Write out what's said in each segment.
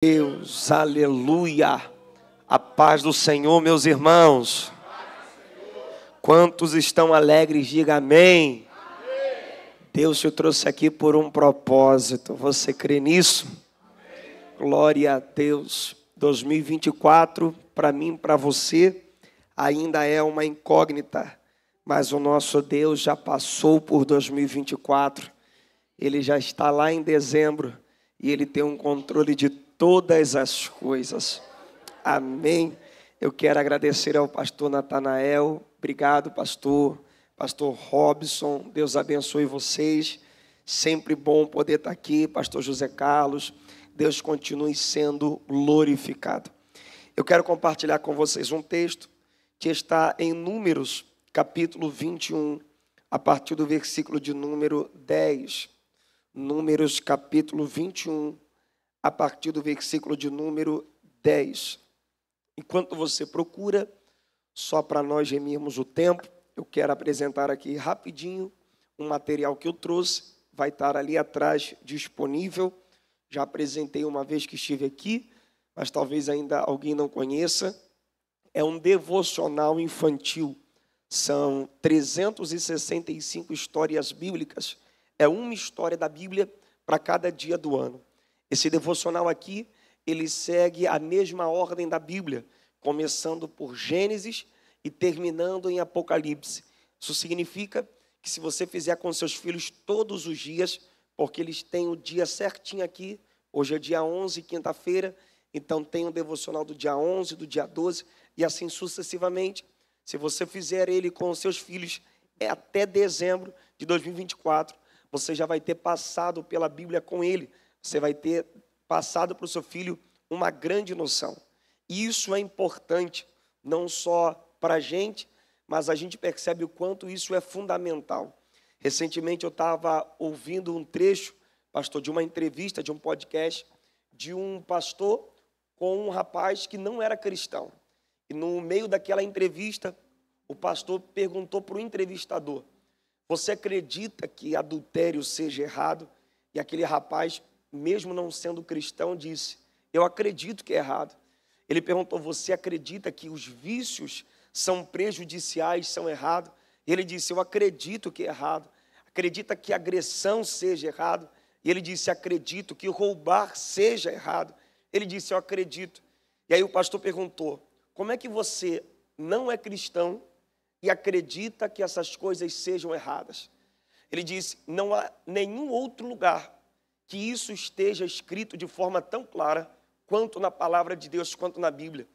Deus, aleluia, a paz do Senhor, meus irmãos. Quantos estão alegres, diga amém. Deus te trouxe aqui por um propósito, você crê nisso? Glória a Deus. 2024, para mim, para você, ainda é uma incógnita, mas o nosso Deus já passou por 2024, Ele já está lá em dezembro e Ele tem um controle de todas as coisas. Amém. Eu quero agradecer ao pastor Natanael. Obrigado, pastor Robson. Deus abençoe vocês. Sempre bom poder estar aqui. Pastor José Carlos. Deus continue sendo glorificado. Eu quero compartilhar com vocês um texto que está em Números, capítulo 21, a partir do versículo de número 10. Números, capítulo 21, a partir do versículo de número 10. Enquanto você procura, só para nós remirmos o tempo, eu quero apresentar aqui rapidinho um material que eu trouxe, vai estar ali atrás disponível. Já apresentei uma vez que estive aqui, mas talvez ainda alguém não conheça. É um devocional infantil, são 365 histórias bíblicas, é uma história da Bíblia para cada dia do ano. Esse devocional aqui, ele segue a mesma ordem da Bíblia, começando por Gênesis e terminando em Apocalipse. Isso significa que se você fizer com seus filhos todos os dias, porque eles têm o dia certinho aqui, hoje é dia 11, quinta-feira, então tem o devocional do dia 11, do dia 12, e assim sucessivamente. Se você fizer ele com os seus filhos, até dezembro de 2024, você já vai ter passado pela Bíblia com ele. Você vai ter passado para o seu filho uma grande noção. E isso é importante, não só para a gente, mas a gente percebe o quanto isso é fundamental. Recentemente eu estava ouvindo um trecho, pastor, de uma entrevista, de um podcast, de um pastor com um rapaz que não era cristão. E no meio daquela entrevista, o pastor perguntou para o entrevistador: você acredita que adultério seja errado? E aquele rapaz, mesmo não sendo cristão, disse: eu acredito que é errado. Ele perguntou: você acredita que os vícios são prejudiciais, são errados? E ele disse: eu acredito que é errado. Acredita que agressão seja errado? E ele disse: acredito que roubar seja errado. Ele disse: eu acredito. E aí o pastor perguntou: como é que você não é cristão e acredita que essas coisas sejam erradas? Ele disse: não há nenhum outro lugar que isso esteja escrito de forma tão clara quanto na palavra de Deus, quanto na Bíblia.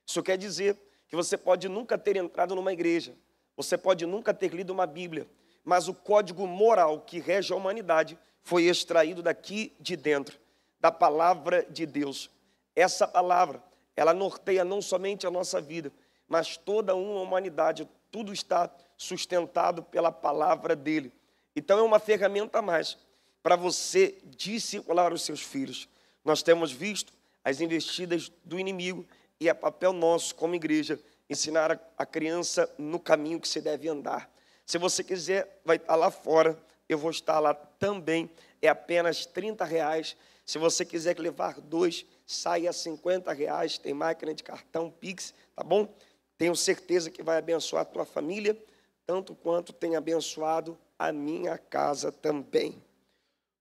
Isso quer dizer que você pode nunca ter entrado numa igreja, você pode nunca ter lido uma Bíblia, mas o código moral que rege a humanidade foi extraído daqui de dentro, da palavra de Deus. Essa palavra, ela norteia não somente a nossa vida, mas toda uma humanidade. Tudo está sustentado pela palavra dele. Então é uma ferramenta a mais para você discipular os seus filhos. Nós temos visto as investidas do inimigo e é papel nosso como igreja ensinar a criança no caminho que se deve andar. Se você quiser, vai estar lá fora, eu vou estar lá também, é apenas R$30. Se você quiser levar 2, sai a R$50, tem máquina de cartão Pix, tá bom? Tenho certeza que vai abençoar a tua família, tanto quanto tem abençoado a minha casa também.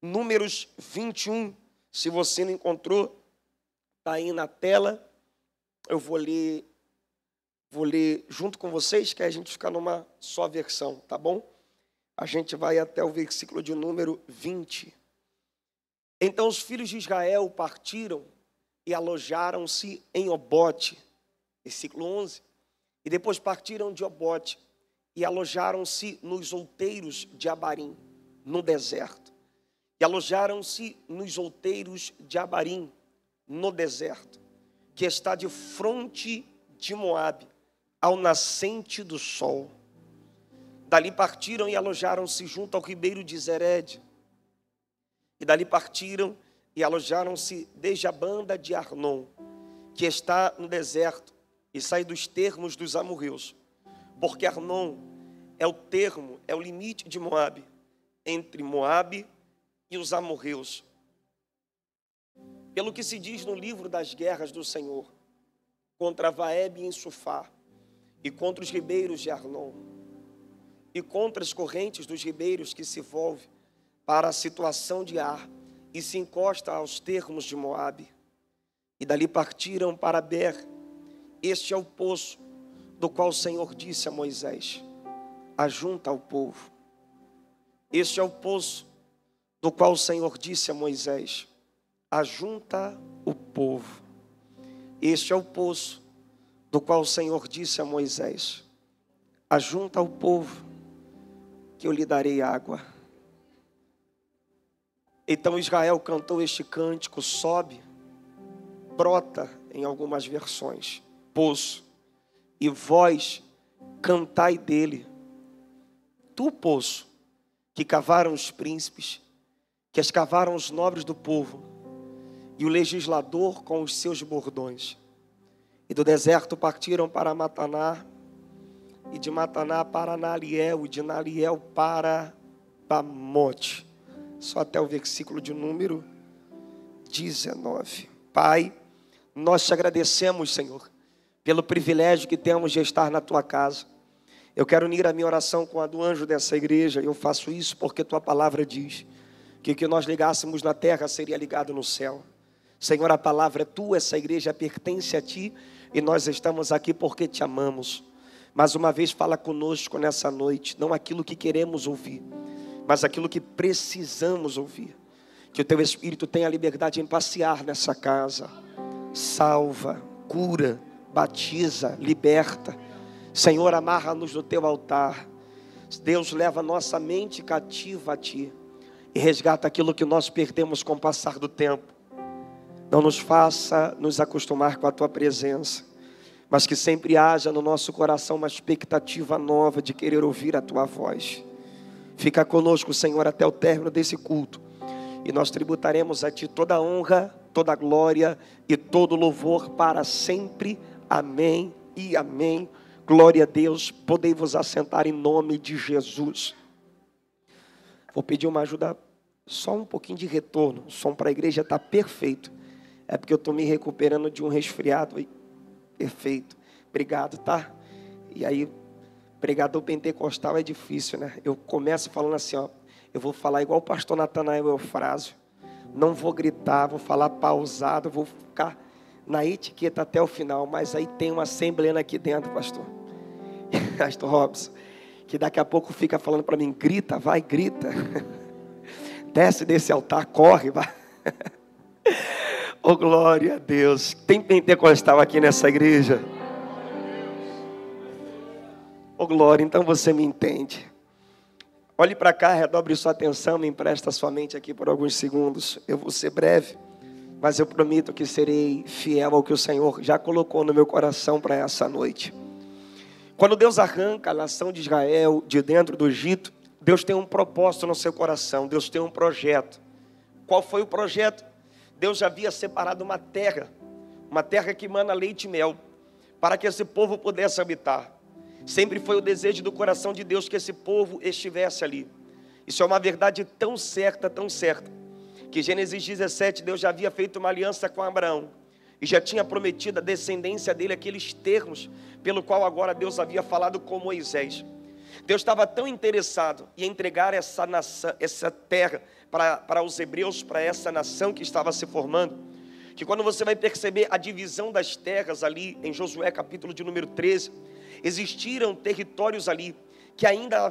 Números 21, se você não encontrou, está aí na tela. Eu vou ler junto com vocês, que a gente fica numa só versão, tá bom? A gente vai até o versículo de número 20. Então os filhos de Israel partiram e alojaram-se em Obote, versículo 11. E depois partiram de Obote e alojaram-se nos outeiros de Abarim, no deserto. E alojaram-se nos outeiros de Abarim, no deserto, que está de fronte de Moabe, ao nascente do sol. Dali partiram e alojaram-se junto ao ribeiro de Zered. E dali partiram e alojaram-se desde a banda de Arnon, que está no deserto, e sai dos termos dos amorreus, porque Arnon é o termo, é o limite de Moabe, entre Moabe e os amorreus. Pelo que se diz no livro das guerras do Senhor, contra Vaeb e Insufá, e contra os ribeiros de Arnon, e contra as correntes dos ribeiros que se volvem para a situação de Ar, e se encosta aos termos de Moabe. E dali partiram para Ber. Este é o poço do qual o Senhor disse a Moisés: ajunta o povo. Este é o poço do qual o Senhor disse a Moisés: ajunta o povo. Este é o poço do qual o Senhor disse a Moisés: ajunta o povo, que eu lhe darei água. Então Israel cantou este cântico, sobe, brota em algumas versões, poço, e vós cantai dele. Tu, poço, que cavaram os príncipes, que escavaram os nobres do povo, e o legislador com os seus bordões. E do deserto partiram para Mataná, e de Mataná para Naliel, e de Naliel para Bamote. Só até o versículo de número 19. Pai, nós te agradecemos, Senhor, pelo privilégio que temos de estar na tua casa. Eu quero unir a minha oração com a do anjo dessa igreja. Eu faço isso porque tua palavra diz que o que nós ligássemos na terra seria ligado no céu. Senhor, a palavra é tua, essa igreja pertence a ti e nós estamos aqui porque te amamos. Mais uma vez fala conosco nessa noite, não aquilo que queremos ouvir, mas aquilo que precisamos ouvir. Que o teu Espírito tenha liberdade em passear nessa casa. Salva, cura, batiza, liberta. Senhor, amarra-nos no teu altar. Deus, leva nossa mente cativa a ti e resgata aquilo que nós perdemos com o passar do tempo. Não nos faça nos acostumar com a tua presença, mas que sempre haja no nosso coração uma expectativa nova de querer ouvir a tua voz. Fica conosco, Senhor, até o término desse culto, e nós tributaremos a ti toda a honra, toda a glória e todo o louvor para sempre. Amém e amém. Glória a Deus. Podei vos assentar em nome de Jesus. Vou pedir uma ajuda, só um pouquinho de retorno. O som para a igreja está perfeito. É porque eu estou me recuperando de um resfriado aí. Perfeito. Obrigado, tá? E aí, pregador pentecostal é difícil, né? Eu começo falando assim, ó. Eu vou falar igual o pastor Natanael Eufrásio. Não vou gritar, vou falar pausado, vou ficar na etiqueta até o final. Mas aí tem uma assembleia aqui dentro, pastor. Pastor Robson, que daqui a pouco fica falando para mim, grita, vai, grita. Desce desse altar, corre, vai. Oh, glória a Deus. Tem pentecostal aqui nessa igreja? Oh, glória, então você me entende. Olhe para cá, redobre sua atenção, me empresta sua mente aqui por alguns segundos. Eu vou ser breve, mas eu prometo que serei fiel ao que o Senhor já colocou no meu coração para essa noite. Quando Deus arranca a nação de Israel de dentro do Egito, Deus tem um propósito no seu coração, Deus tem um projeto. Qual foi o projeto? Deus já havia separado uma terra que emana leite e mel, para que esse povo pudesse habitar. Sempre foi o desejo do coração de Deus que esse povo estivesse ali. Isso é uma verdade tão certa, que Gênesis 17, Deus já havia feito uma aliança com Abraão, e já tinha prometido a descendência dele aqueles termos, pelo qual agora Deus havia falado com Moisés. Deus estava tão interessado em entregar essa nação, essa terra para os hebreus, para essa nação que estava se formando, que quando você vai perceber a divisão das terras ali em Josué capítulo de número 13, existiram territórios ali que ainda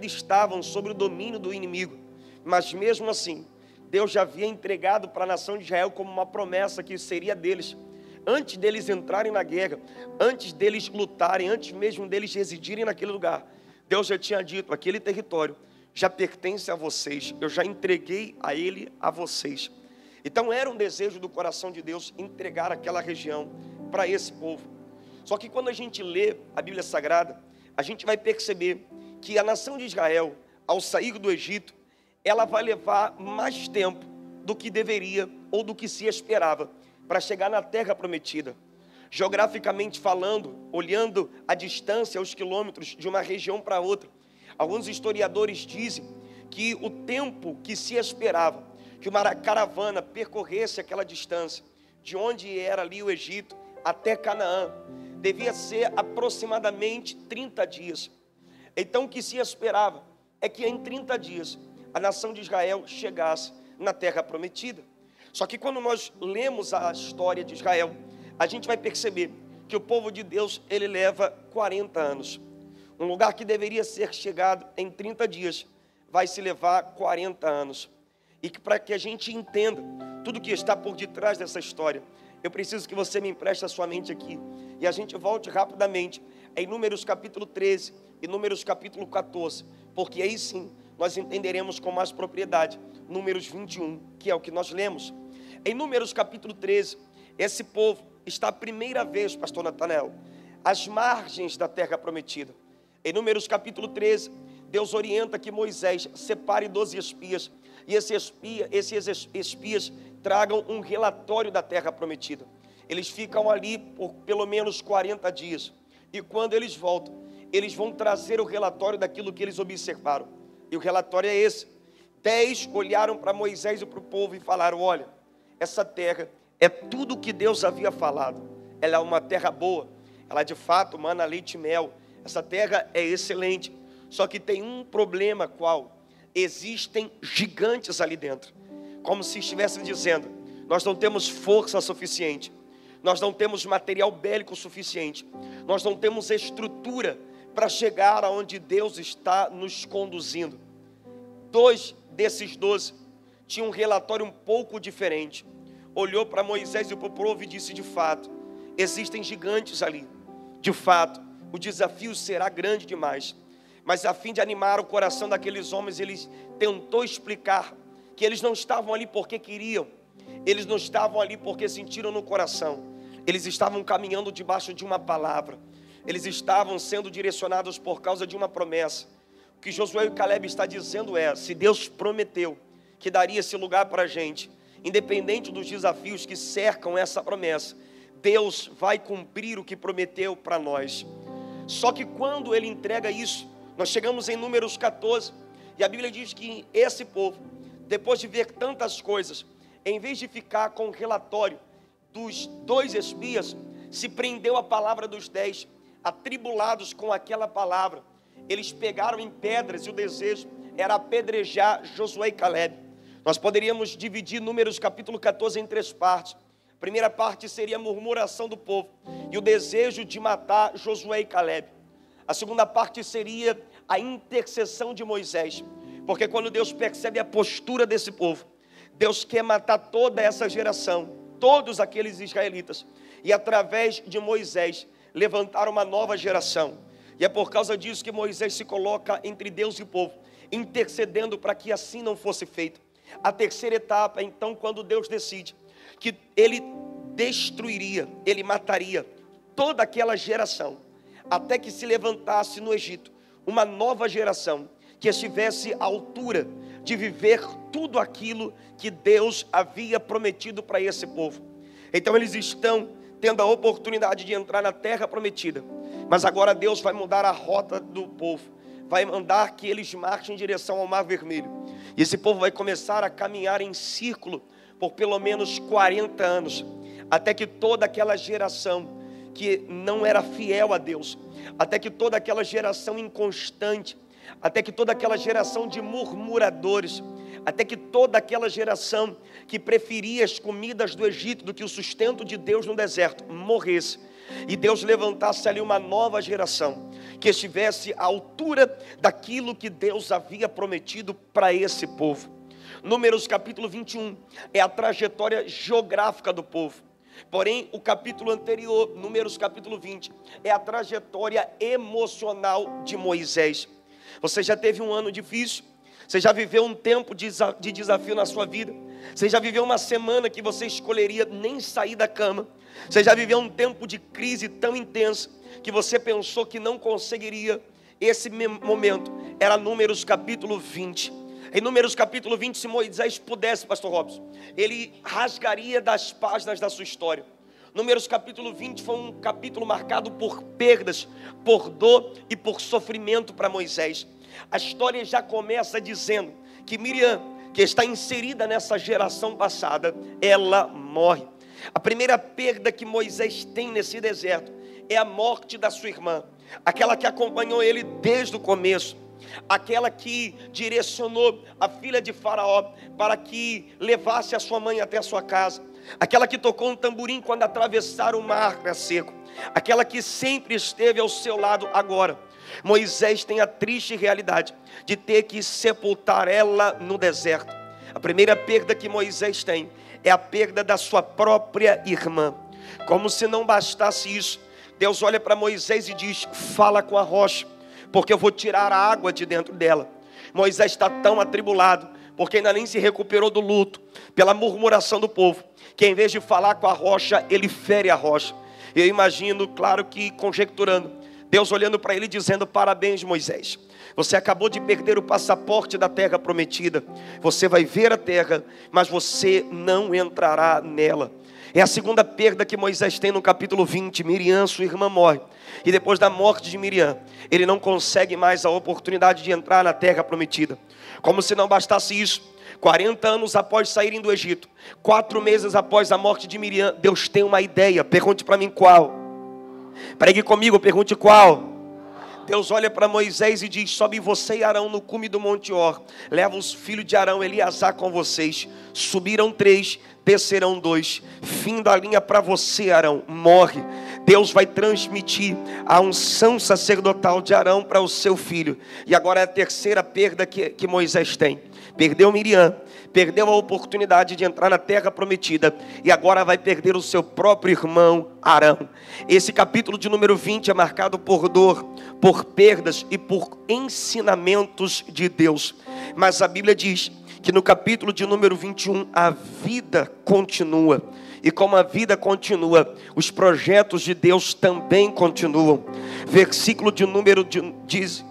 estavam sob o domínio do inimigo, mas mesmo assim, Deus já havia entregado para a nação de Israel como uma promessa que seria deles, antes deles entrarem na guerra, antes deles lutarem, antes mesmo deles residirem naquele lugar. Deus já tinha dito, aquele território já pertence a vocês, eu já entreguei a vocês. Então era um desejo do coração de Deus entregar aquela região para esse povo. Só que quando a gente lê a Bíblia Sagrada, a gente vai perceber que a nação de Israel, ao sair do Egito, ela vai levar mais tempo do que deveria ou do que se esperava para chegar na terra prometida. Geograficamente falando, olhando a distância, os quilômetros de uma região para outra, alguns historiadores dizem que o tempo que se esperava que uma caravana percorresse aquela distância, de onde era ali o Egito até Canaã, devia ser aproximadamente 30 dias. Então o que se esperava é que em 30 dias a nação de Israel chegasse na terra prometida. Só que quando nós lemos a história de Israel, a gente vai perceber que o povo de Deus, ele leva 40 anos. Um lugar que deveria ser chegado em 30 dias, vai se levar 40 anos. E que para que a gente entenda tudo que está por detrás dessa história, eu preciso que você me empreste a sua mente aqui. E a gente volte rapidamente em Números capítulo 13 e Números capítulo 14. Porque aí sim, nós entenderemos com mais propriedade Números 21, que é o que nós lemos. Em Números capítulo 13, esse povo está a primeira vez, pastor Natanael, às margens da terra prometida. Em Números capítulo 13, Deus orienta que Moisés separe 12 espias, e esses espias tragam um relatório da terra prometida. Eles ficam ali por pelo menos 40 dias, e quando eles voltam, eles vão trazer o relatório daquilo que eles observaram, e o relatório é esse. 10 olharam para Moisés e para o povo e falaram: olha, essa terra é tudo o que Deus havia falado, ela é uma terra boa, ela de fato mana leite e mel, essa terra é excelente, só que tem um problema, qual? Existem gigantes ali dentro, como se estivesse dizendo: nós não temos força suficiente, nós não temos material bélico suficiente, nós não temos estrutura para chegar aonde Deus está nos conduzindo. 2 desses 12 tinham um relatório um pouco diferente. Olhou para Moisés e para o povo e disse: de fato, existem gigantes ali, de fato, o desafio será grande demais. Mas a fim de animar o coração daqueles homens, ele tentou explicar que eles não estavam ali porque queriam, eles não estavam ali porque sentiram no coração, eles estavam caminhando debaixo de uma palavra, eles estavam sendo direcionados por causa de uma promessa. O que Josué e Caleb está dizendo é: se Deus prometeu que daria esse lugar para a gente, independente dos desafios que cercam essa promessa, Deus vai cumprir o que prometeu para nós. Só que quando ele entrega isso, nós chegamos em Números 14, e a Bíblia diz que esse povo, depois de ver tantas coisas, em vez de ficar com o relatório dos 2 espias, se prendeu à palavra dos 10, atribulados com aquela palavra. Eles pegaram em pedras, e o desejo era apedrejar Josué e Caleb. Nós poderíamos dividir Números capítulo 14 em 3 partes. A primeira parte seria a murmuração do povo e o desejo de matar Josué e Caleb. A segunda parte seria a intercessão de Moisés, porque quando Deus percebe a postura desse povo, Deus quer matar toda essa geração, todos aqueles israelitas, e através de Moisés levantar uma nova geração. E é por causa disso que Moisés se coloca entre Deus e o povo, intercedendo para que assim não fosse feito. A terceira etapa, então, quando Deus decide que ele destruiria, ele mataria toda aquela geração, até que se levantasse no Egito uma nova geração que estivesse à altura de viver tudo aquilo que Deus havia prometido para esse povo. Então eles estão tendo a oportunidade de entrar na terra prometida, mas agora Deus vai mudar a rota do povo, vai mandar que eles marchem em direção ao Mar Vermelho, e esse povo vai começar a caminhar em círculo por pelo menos 40 anos, até que toda aquela geração que não era fiel a Deus, até que toda aquela geração inconstante, até que toda aquela geração de murmuradores, até que toda aquela geração que preferia as comidas do Egito do que o sustento de Deus no deserto, morresse, e Deus levantasse ali uma nova geração, que estivesse à altura daquilo que Deus havia prometido para esse povo. Números capítulo 21 é a trajetória geográfica do povo. Porém, o capítulo anterior, Números capítulo 20, é a trajetória emocional de Moisés. Você já teve um ano difícil? Você já viveu um tempo de desafio na sua vida? Você já viveu uma semana que você escolheria nem sair da cama? Você já viveu um tempo de crise tão intensa que você pensou que não conseguiria? Esse momento era Números capítulo 20. Em Números capítulo 20, se Moisés pudesse, pastor Robson, ele rasgaria das páginas da sua história. Números capítulo 20 foi um capítulo marcado por perdas, por dor e por sofrimento para Moisés. A história já começa dizendo que Miriam, que está inserida nessa geração passada, ela morre. A primeira perda que Moisés tem nesse deserto é a morte da sua irmã, aquela que acompanhou ele desde o começo, aquela que direcionou a filha de Faraó para que levasse a sua mãe até a sua casa, aquela que tocou um tamborim quando atravessaram o mar seco, aquela que sempre esteve ao seu lado. Agora Moisés tem a triste realidade de ter que sepultar ela no deserto. A primeira perda que Moisés tem é a perda da sua própria irmã. Como se não bastasse isso, Deus olha para Moisés e diz: fala com a rocha, porque eu vou tirar a água de dentro dela. Moisés está tão atribulado, porque ainda nem se recuperou do luto, pela murmuração do povo, que em vez de falar com a rocha, ele fere a rocha. Eu imagino, claro que conjecturando, Deus olhando para ele dizendo: parabéns, Moisés, você acabou de perder o passaporte da terra prometida. Você vai ver a terra, mas você não entrará nela. É a segunda perda que Moisés tem no capítulo 20. Miriam, sua irmã, morre. E depois da morte de Miriam, ele não consegue mais a oportunidade de entrar na terra prometida. Como se não bastasse isso, 40 anos após saírem do Egito, 4 meses após a morte de Miriam, Deus tem uma ideia. Pergunte para mim qual. Pregue comigo, pergunte qual. Deus olha para Moisés e diz: sobe você e Arão no cume do Monte Or. Leva os filhos de Arão, Eleazar, com vocês. Subiram 3, descerão 2. Fim da linha para você, Arão. Morre. Deus vai transmitir a unção sacerdotal de Arão para o seu filho. E agora é a terceira perda que Moisés tem. Perdeu Miriam, perdeu a oportunidade de entrar na terra prometida, e agora vai perder o seu próprio irmão Arão. Esse capítulo de número 20 é marcado por dor, por perdas e por ensinamentos de Deus. Mas a Bíblia diz que no capítulo de número 21 a vida continua. E como a vida continua, os projetos de Deus também continuam. Versículo de número 10.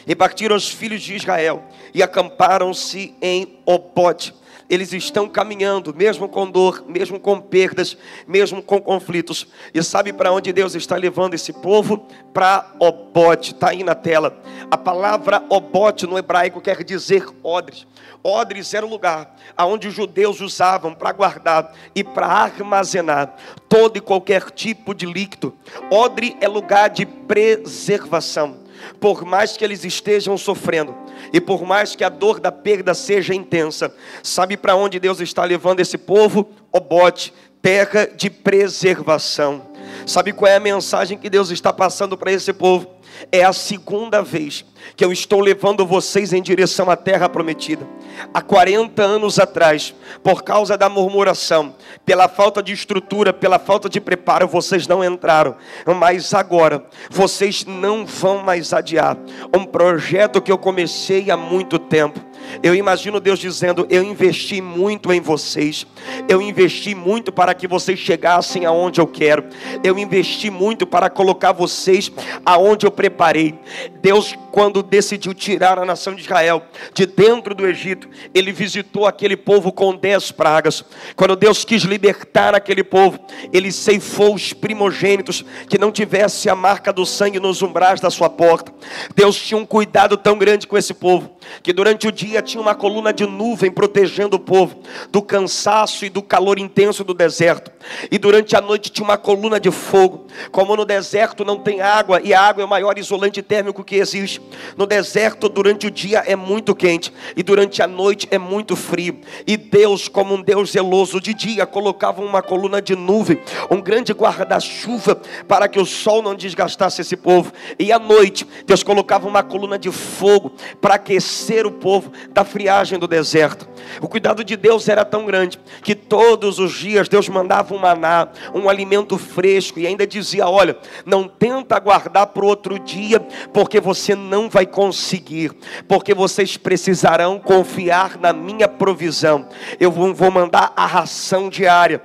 E partiram os filhos de Israel e acamparam-se em Obote. Eles estão caminhando, mesmo com dor, mesmo com perdas, mesmo com conflitos. E sabe para onde Deus está levando esse povo? Para Obote, está aí na tela. A palavra Obote no hebraico quer dizer odres. Odres era o lugar onde os judeus usavam para guardar e para armazenar todo e qualquer tipo de líquido. Odre é lugar de preservação. Por mais que eles estejam sofrendo, e por mais que a dor da perda seja intensa, sabe para onde Deus está levando esse povo? Obote, terra de preservação. Sabe qual é a mensagem que Deus está passando para esse povo? É a segunda vez que eu estou levando vocês em direção à terra prometida. Há 40 anos atrás, por causa da murmuração, pela falta de estrutura, pela falta de preparo, vocês não entraram. Mas agora, vocês não vão mais adiar um projeto que eu comecei há muito tempo. Eu imagino Deus dizendo: eu investi muito em vocês, eu investi muito para que vocês chegassem aonde eu quero, eu investi muito para colocar vocês aonde eu preparei. Deus, quando decidiu tirar a nação de Israel de dentro do Egito, Ele visitou aquele povo com 10 pragas. Quando Deus quis libertar aquele povo, Ele ceifou os primogênitos que não tivesse a marca do sangue nos umbrais da sua porta. Deus tinha um cuidado tão grande com esse povo, que durante o dia tinha uma coluna de nuvem protegendo o povo do cansaço e do calor intenso do deserto, e durante a noite tinha uma coluna de fogo. Como no deserto não tem água, e a água é o maior isolante térmico que existe, no deserto durante o dia é muito quente e durante a noite é muito frio. E Deus, como um Deus zeloso, de dia colocava uma coluna de nuvem, um grande guarda-chuva para que o sol não desgastasse esse povo, e à noite Deus colocava uma coluna de fogo para aquecer o povo da friagem do deserto. O cuidado de Deus era tão grande que todos os dias Deus mandava um maná, um alimento fresco, e ainda dizia: olha, não tenta guardar para o outro dia, porque você não vai conseguir, porque vocês precisarão confiar na minha provisão. Eu vou mandar a ração diária.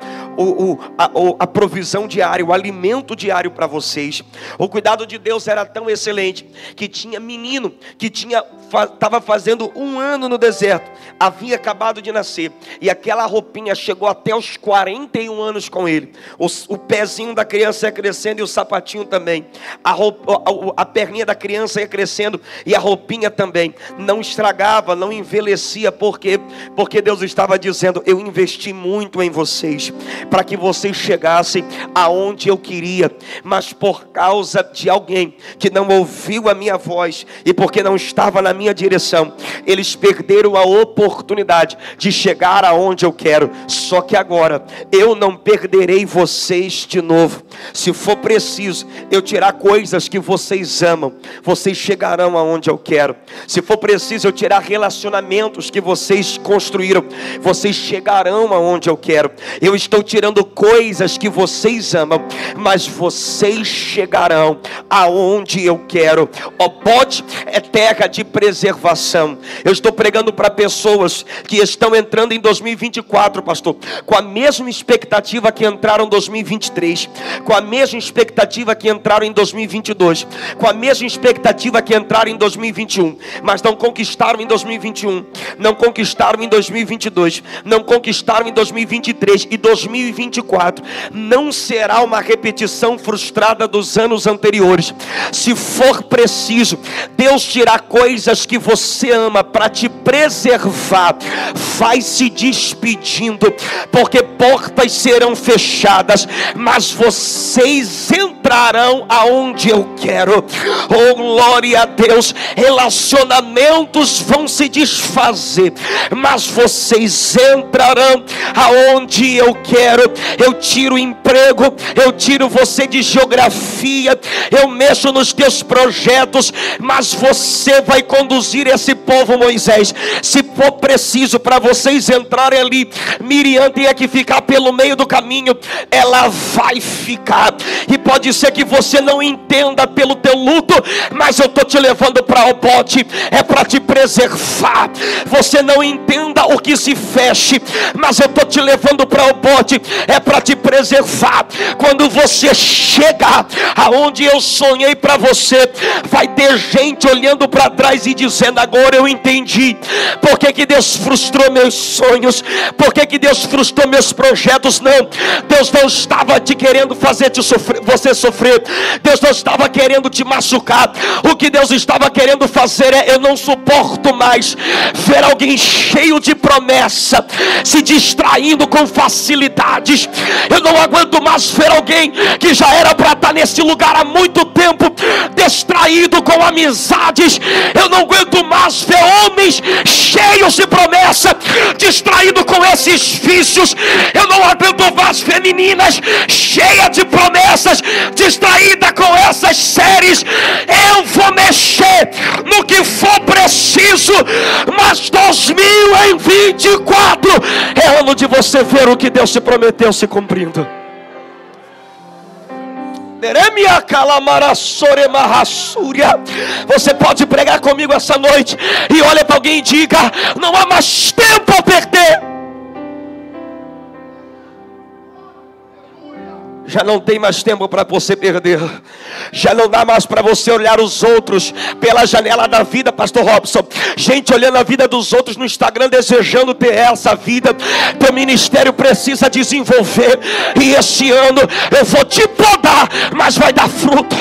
a provisão diária, o alimento diário para vocês. O cuidado de Deus era tão excelente que tinha menino que estava fazendo 1 ano no deserto, havia acabado de nascer, e aquela roupinha chegou até os 41 anos com ele. O pezinho da criança ia crescendo e o sapatinho também, a perninha da criança ia crescendo e a roupinha também, não estragava, não envelhecia. Por quê? Porque Deus estava dizendo: eu investi muito em vocês, para que vocês chegassem aonde eu queria, mas por causa de alguém que não ouviu a minha voz, e porque não estava na minha direção, eles perderam a oportunidade de chegar aonde eu quero. Só que agora eu não perderei vocês de novo. Se for preciso eu tirar coisas que vocês amam, vocês chegarão aonde eu quero. Se for preciso eu tirar relacionamentos que vocês construíram, vocês chegarão aonde eu quero. Eu estou tirando coisas que vocês amam, mas vocês chegarão aonde eu quero. Obot é terra de preservação. Eu estou pregando para pessoas que estão entrando em 2024, pastor, com a mesma expectativa que entraram em 2023, com a mesma expectativa que entraram em 2022, com a mesma expectativa que entraram em 2021, mas não conquistaram em 2021, não conquistaram em 2022, não conquistaram em 2023, e 2024 não será uma repetição frustrada dos anos anteriores. Se for preciso Deus tirar coisas que você ama para te preservar, vai se despedindo, porque portas serão fechadas, mas vocês entrarão aonde eu quero. Oh, glória a Deus. Relacionamentos vão se desfazer, mas vocês entrarão aonde eu quero. Eu tiro o emprego, eu tiro você de geografia, eu mexo nos teus projetos, mas você vai conduzir esse povo, Moisés. Se for preciso para vocês entrarem ali, Miriam tem que ficar pelo meio do caminho, ela vai ficar. E pode ser que você não entenda pelo teu luto, mas eu estou te levando para o bote, é para te preservar. Você não entenda o que se feche, mas eu estou te levando para o bote, é para te preservar. Quando você chegar aonde eu sonhei para você, vai ter gente olhando para trás e dizendo: agora eu entendi por que Deus frustrou meus sonhos, por que Deus frustrou meus projetos. Não, Deus não estava te querendo fazer você sofrer, Deus não estava querendo te machucar. O que Deus estava querendo fazer é: eu não suporto mais ver alguém cheio de promessa se distraindo com facilidades. Eu não aguento mais ver alguém que já era para estar nesse lugar há muito tempo distraído com amizades. Eu não aguento mais ver homens cheios de promessa distraído com esses vícios. Eu não aguento mais ver meninas cheias de promessas distraídas com essas séries. Eu vou mexer no que for preciso, mas 2024 é ano de você ver o que Deus te prometeu se cumprindo. Você pode pregar comigo essa noite e olha para alguém e diga: não há mais tempo a perder. Já não tem mais tempo para você perder. Já não dá mais para você olhar os outros pela janela da vida, pastor Robson. Gente olhando a vida dos outros no Instagram, desejando ter essa vida. Teu ministério precisa desenvolver, e este ano eu vou te podar, mas vai dar fruto.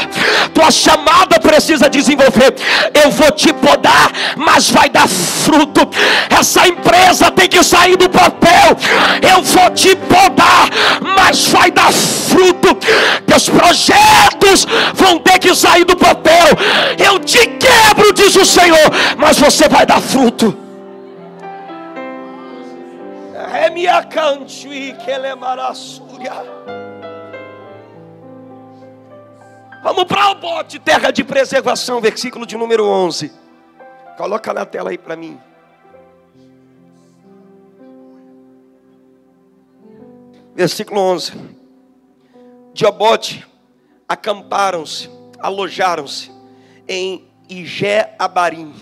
Tua chamada precisa desenvolver, eu vou te podar, mas vai dar fruto. Essa empresa tem que sair do papel, eu vou te podar, mas vai dar fruto. Teus projetos vão ter que sair do papel, eu te quebro, diz o Senhor, mas você vai dar fruto. Vamos para o bote, terra de preservação, versículo de número 11. Coloca na tela aí para mim. Versículo 11. De Obote acamparam-se, alojaram-se em Ige-Abarim.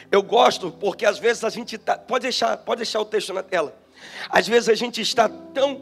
Eu gosto porque às vezes a gente pode deixar o texto na tela. Às vezes a gente está tão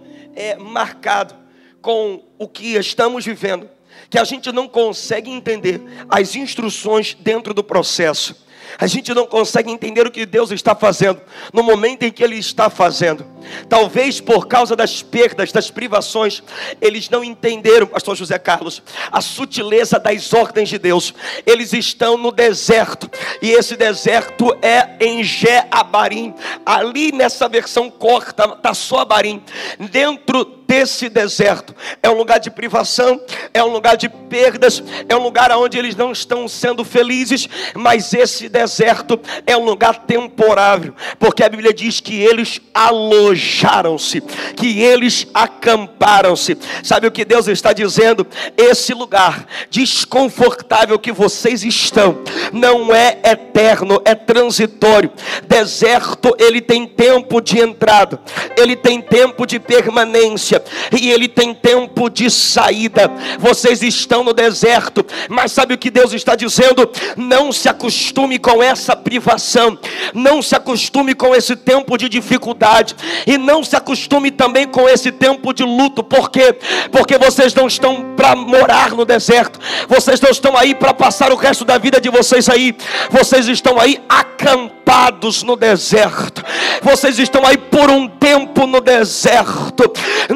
marcado com o que estamos vivendo, que a gente não consegue entender as instruções dentro do processo. A gente não consegue entender o que Deus está fazendo no momento em que Ele está fazendo. Talvez por causa das perdas, das privações, eles não entenderam, pastor José Carlos, a sutileza das ordens de Deus. Eles estão no deserto, e esse deserto é em Gé-Abarim. Ali nessa versão corta, está só Abarim. Dentro desse deserto é um lugar de privação, é um lugar de perdas, é um lugar onde eles não estão sendo felizes. Mas esse deserto é um lugar temporário, porque a Bíblia diz que eles alojaram-se, que eles acamparam-se. Sabe o que Deus está dizendo? Esse lugar desconfortável que vocês estão não é eterno, é transitório. Deserto, ele tem tempo de entrada, ele tem tempo de permanência, e ele tem tempo de saída. Vocês estão no deserto, mas sabe o que Deus está dizendo? Não se acostume com essa privação, não se acostume com esse tempo de dificuldade, e não se acostume também com esse tempo de luto. Por quê? Porque vocês não estão para morar no deserto, vocês não estão aí para passar o resto da vida de vocês aí, vocês estão aí acampados no deserto, vocês estão aí por um tempo no deserto.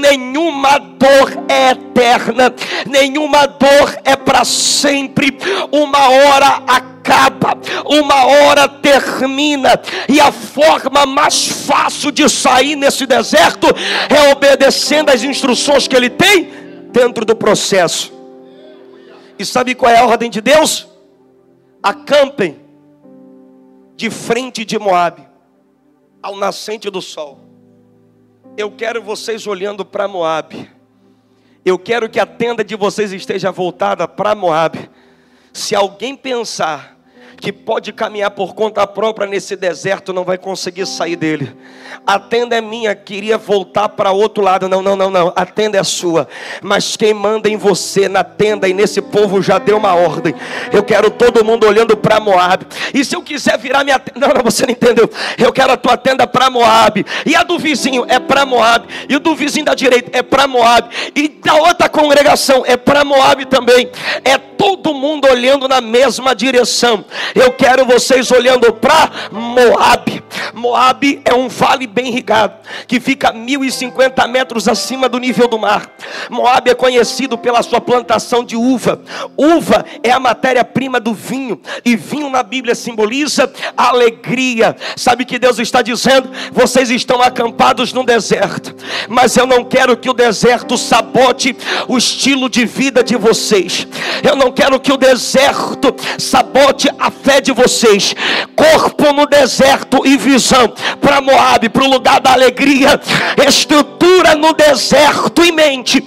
Nenhuma dor é eterna, nenhuma dor é para sempre. Uma hora acaba, uma hora termina, e a forma mais fácil de sair nesse deserto é obedecendo as instruções que Ele tem dentro do processo. E sabe qual é a ordem de Deus? Acampem de frente de Moabe, ao nascente do sol. Eu quero vocês olhando para Moabe. Eu quero que a tenda de vocês esteja voltada para Moabe. Se alguém pensar que pode caminhar por conta própria nesse deserto, não vai conseguir sair dele. A tenda é minha, queria voltar para outro lado. Não, a tenda é sua, mas quem manda em você, na tenda e nesse povo, já deu uma ordem. Eu quero todo mundo olhando para Moabe. E se eu quiser virar minha tenda, não, você não entendeu. Eu quero a tua tenda para Moabe, e a do vizinho é para Moabe, e o do vizinho da direita é para Moabe, e da outra congregação é para Moabe também. É todo mundo olhando na mesma direção. Eu quero vocês olhando para Moabe. Moabe é um vale bem irrigado, que fica 1.050 metros acima do nível do mar. Moabe é conhecido pela sua plantação de uva. Uva é a matéria-prima do vinho, e vinho na Bíblia simboliza alegria. Sabe o que Deus está dizendo? Vocês estão acampados no deserto, mas eu não quero que o deserto sabote o estilo de vida de vocês. Eu não quero que o deserto sabote a fé de vocês. Corpo no deserto e visão para Moabe, para o lugar da alegria. Estrutura no deserto e mente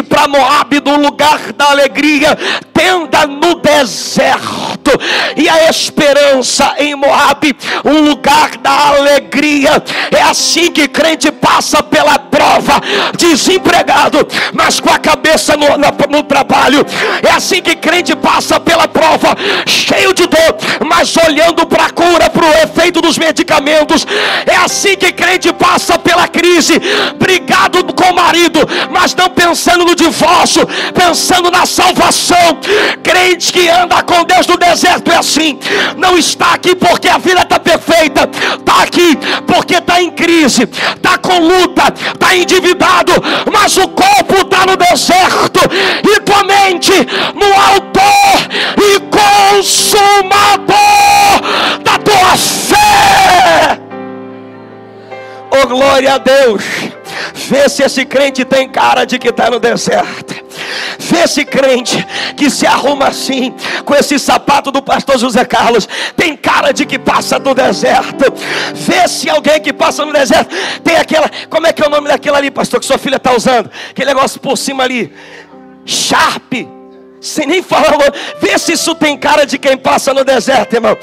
para Moabe, do lugar da alegria. Tenda no deserto e a esperança em Moabe, um lugar da alegria. É assim que crente passa pela prova, desempregado, mas com a cabeça no trabalho. É assim que crente passa pela prova, cheio de dor, mas olhando para a cura, para o efeito dos medicamentos. É assim que crente passa pela crise, brigado com o marido, mas não pensando no divórcio, pensando na salvação. Crente que anda com Deus no deserto é assim. Não está aqui porque a vida está perfeita, está aqui porque está em crise, está com luta, está endividado, mas o corpo está no deserto, e tua mente no autor e consumador da tua fé. Oh, glória a Deus. Vê se esse crente tem cara de que está no deserto. Vê esse crente que se arruma assim, com esse sapato do pastor José Carlos, tem cara de que passa no deserto. Vê se alguém que passa no deserto tem aquela, como é que é o nome daquela ali, pastor, que sua filha está usando? Aquele negócio por cima ali, Sharp. Sem nem falar, vê se isso tem cara de quem passa no deserto, irmão.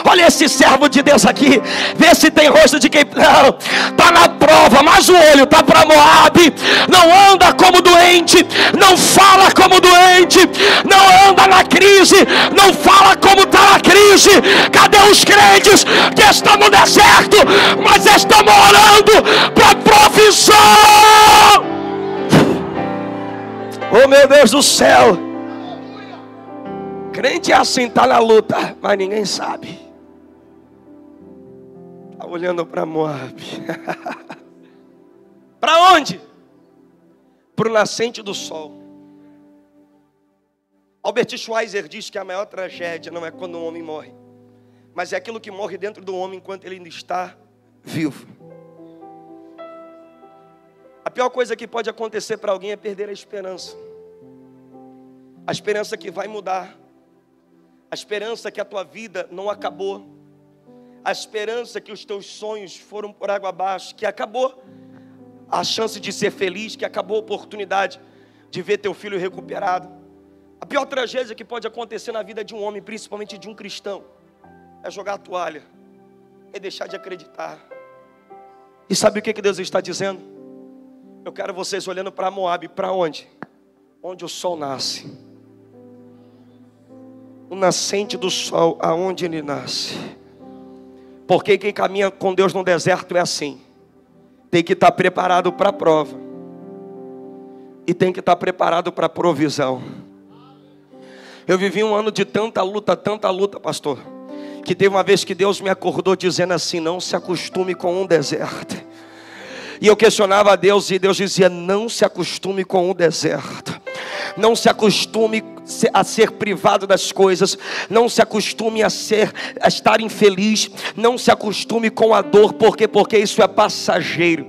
Olha esse servo de Deus aqui, vê se tem rosto de quem não está na prova, mas o olho está para Moabe. Não anda como doente, não fala como doente, não anda na crise, não fala como está na crise. Cadê os crentes que estão no deserto, mas estão orando para provisão? meu Deus do céu. Crente é assim, está na luta, mas ninguém sabe. Está olhando para Moab. Para onde? Para o nascente do sol. Albert Schweitzer diz que a maior tragédia não é quando um homem morre, mas é aquilo que morre dentro do homem enquanto ele ainda está vivo. A pior coisa que pode acontecer para alguém é perder a esperança. A esperança que vai mudar. A esperança que a tua vida não acabou. A esperança que os teus sonhos foram por água abaixo, que acabou a chance de ser feliz, que acabou a oportunidade de ver teu filho recuperado. A pior tragédia que pode acontecer na vida de um homem, principalmente de um cristão, é jogar a toalha, é deixar de acreditar. E sabe o que Deus está dizendo? Eu quero vocês olhando para Moab. Para onde? Onde o sol nasce. O nascente do sol, aonde ele nasce. Porque quem caminha com Deus no deserto é assim. Tem que estar preparado para a prova. E tem que estar preparado para a provisão. Eu vivi um ano de tanta luta, pastor, que teve uma vez que Deus me acordou dizendo assim: não se acostume com um deserto. E eu questionava a Deus e Deus dizia: não se acostume com o deserto. Não se acostume a ser privado das coisas. Não se acostume a estar infeliz. Não se acostume com a dor. Por quê? Porque isso é passageiro.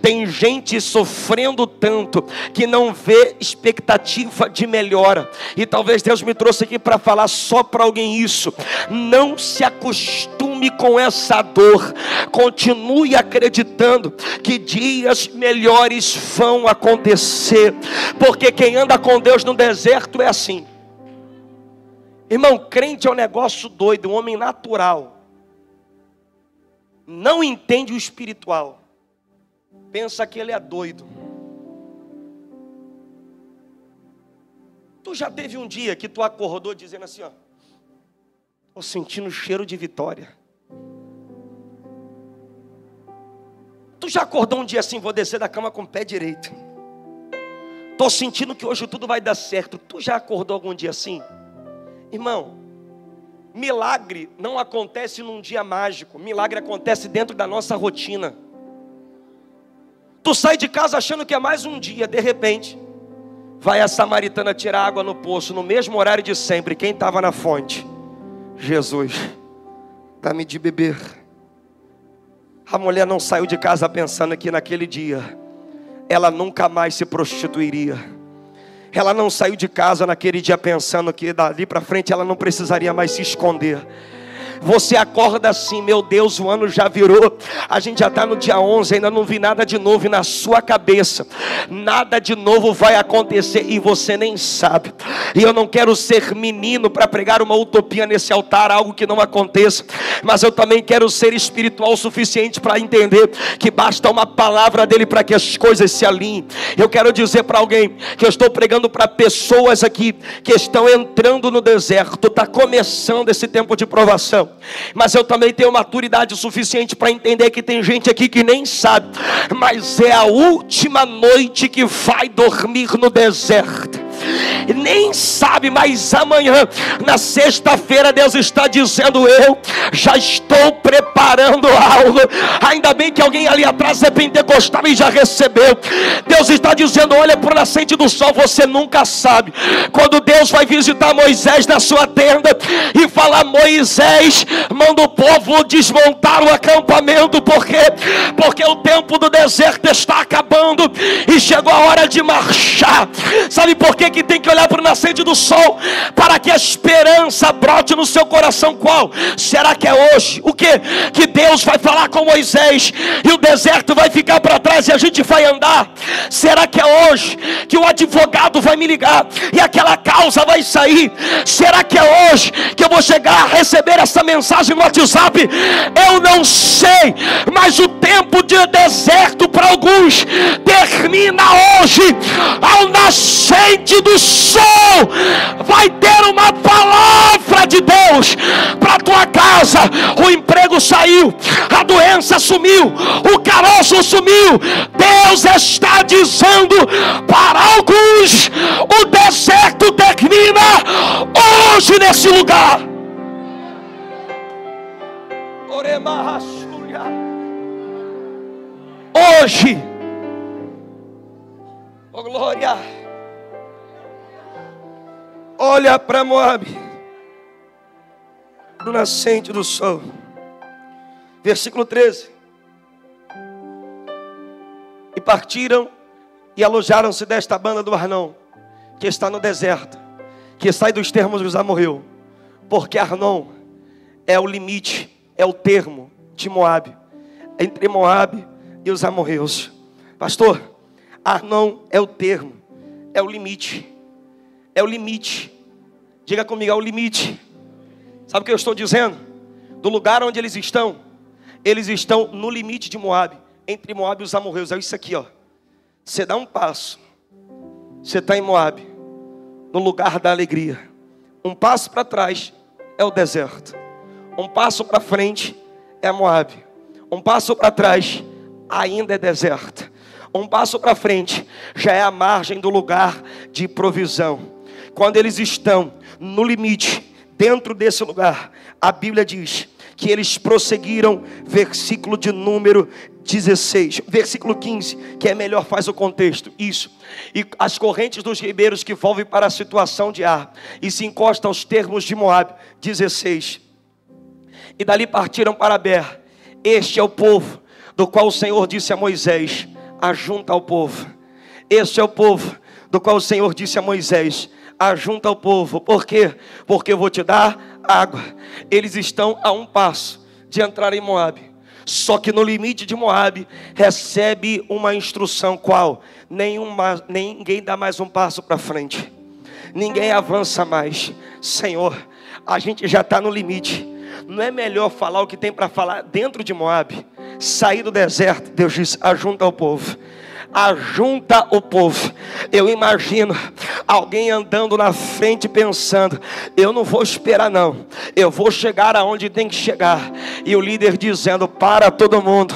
Tem gente sofrendo tanto que não vê expectativa de melhora. E talvez Deus me trouxe aqui para falar só para alguém isso. Não se acostume com essa dor. Continue acreditando que dias melhores vão acontecer. Porque quem anda com Deus no deserto é assim. Irmão, crente é um negócio doido. Um homem natural não entende o espiritual, pensa que ele é doido. Tu já teve um dia que tu acordou dizendo assim, ó: tô sentindo cheiro de vitória. Tu já acordou um dia assim: vou descer da cama com o pé direito, tô sentindo que hoje tudo vai dar certo. Tu já acordou algum dia assim? Irmão, milagre não acontece num dia mágico. Milagre acontece dentro da nossa rotina. Tu sai de casa achando que é mais um dia. De repente, vai a samaritana tirar água no poço, no mesmo horário de sempre. Quem estava na fonte? Jesus. Dá-me de beber. A mulher não saiu de casa pensando que naquele dia ela nunca mais se prostituiria. Ela não saiu de casa naquele dia pensando que dali para frente ela não precisaria mais se esconder. Você acorda assim: meu Deus, o ano já virou, a gente já está no dia 11, ainda não vi nada de novo. E na sua cabeça, nada de novo vai acontecer e você nem sabe. E eu não quero ser menino para pregar uma utopia nesse altar, algo que não aconteça. Mas eu também quero ser espiritual o suficiente para entender que basta uma palavra dele para que as coisas se alinhem. Eu quero dizer para alguém que eu estou pregando para pessoas aqui que estão entrando no deserto. Está começando esse tempo de provação. Mas eu também tenho maturidade suficiente para entender que tem gente aqui que nem sabe, mas é a última noite que vai dormir no deserto. Nem sabe, mas amanhã, na sexta-feira, Deus está dizendo: eu já estou preparando algo. Ainda bem que alguém ali atrás é pentecostal e já recebeu. Deus está dizendo: olha para o nascente do sol. Você nunca sabe quando Deus vai visitar Moisés na sua tenda e falar: Moisés, manda o povo desmontar o acampamento. Por quê? Porque o tempo do deserto está acabando e chegou a hora de marchar. Sabe por quê que tem que olhar para o nascente do sol? Para que a esperança brote no seu coração. Qual? Será que é hoje? O quê? Que Deus vai falar com Moisés e o deserto vai ficar para trás e a gente vai andar? Será que é hoje que o advogado vai me ligar e aquela causa vai sair? Será que é hoje que eu vou chegar a receber essa mensagem no WhatsApp? Eu não sei, mas o tempo de deserto para alguns termina hoje. Ao nascente do sol vai ter uma palavra palavra de Deus para a tua casa, o emprego saiu, a doença sumiu, o caroço sumiu. Deus está dizendo para alguns: o deserto termina hoje nesse lugar. Hoje, oh glória, olha para Moabe, do nascente do sol. Versículo 13. E partiram e alojaram-se desta banda do Arnon, que está no deserto, que sai dos termos dos amorreus, porque Arnon é o limite, é o termo de Moabe, entre Moabe e os amorreus. Pastor, Arnon é o termo, é o limite, é o limite. Diga comigo, é o limite. Sabe o que eu estou dizendo? Do lugar onde eles estão no limite de Moabe, entre Moabe e os amorreus. É isso aqui, ó. Você dá um passo, você está em Moabe, no lugar da alegria. Um passo para trás é o deserto. Um passo para frente é Moabe. Um passo para trás ainda é deserto. Um passo para frente já é a margem do lugar de provisão. Quando eles estão no limite, dentro desse lugar, a Bíblia diz que eles prosseguiram, versículo de número 16, versículo 15, que é melhor, faz o contexto, isso. E as correntes dos ribeiros que volvem para a situação de Ar, e se encostam aos termos de Moabe, 16. E dali partiram para Ber. Este é o povo do qual o Senhor disse a Moisés: ajunta ao povo. Este é o povo do qual o Senhor disse a Moisés: ajunta ao povo. Por quê? Porque eu vou te dar água. Eles estão a um passo de entrar em Moabe. Só que no limite de Moabe recebe uma instrução. Qual? Ninguém dá mais um passo para frente. Ninguém avança mais. Senhor, a gente já está no limite. Não é melhor falar o que tem para falar dentro de Moabe? Sair do deserto. Deus diz: ajunta ao povo. Ajunta o povo. Eu imagino alguém andando na frente pensando: eu não vou esperar não, eu vou chegar aonde tem que chegar. E o líder dizendo: para todo mundo,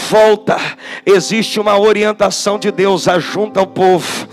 volta. Existe uma orientação de Deus: ajunta o povo.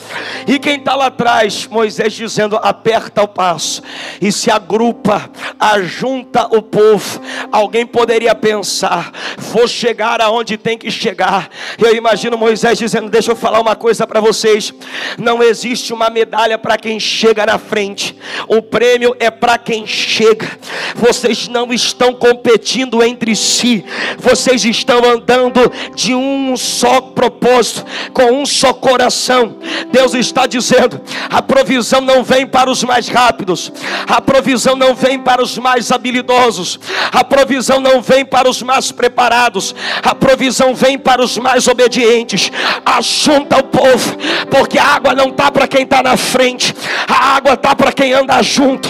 E quem está lá atrás? Moisés dizendo: aperta o passo e se agrupa, ajunta o povo. Alguém poderia pensar: vou chegar aonde tem que chegar. Eu imagino Moisés dizendo: deixa eu falar uma coisa para vocês. Não existe uma medalha para quem chega na frente. O prêmio é para quem chega. Vocês não estão competindo entre si. Vocês estão andando de um só propósito, com um só coração. Deus está dizendo: a provisão não vem para os mais rápidos, a provisão não vem para os mais habilidosos, a provisão não vem para os mais preparados, a provisão vem para os mais obedientes. Ajunta o povo, porque a água não está para quem está na frente, a água está para quem anda junto.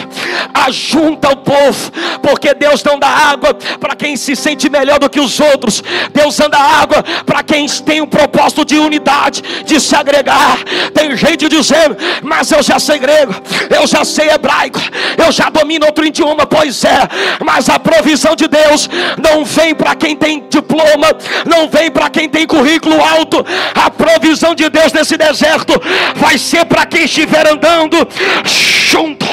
Ajunta o povo, porque Deus não dá água para quem se sente melhor do que os outros. Deus anda água para quem tem um propósito de unidade, de se agregar. Tem gente dizendo: mas eu já sei grego, eu já sei hebraico, eu já domino outro idioma. Pois é, mas a provisão de Deus não vem para quem tem diploma, não vem para quem tem currículo alto. A provisão de Deus nesse deserto vai ser para quem estiver andando junto.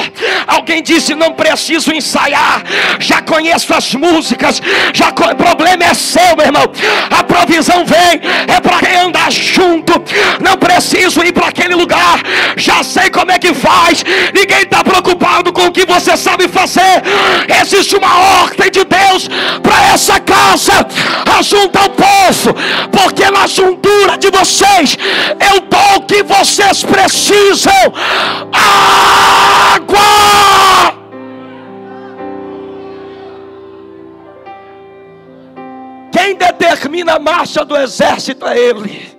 Alguém disse: não preciso ensaiar, já conheço as músicas, o problema é seu, meu irmão. A provisão vem, é para quem andar junto. Não preciso ir para aquele lugar, já sei como é que faz. Ninguém está preocupado com o que você sabe fazer. Existe uma ordem de Deus para essa casa: ajunta o povo, porque na juntura de vocês eu dou o que vocês precisam: água. Quem determina a marcha do exército é Ele.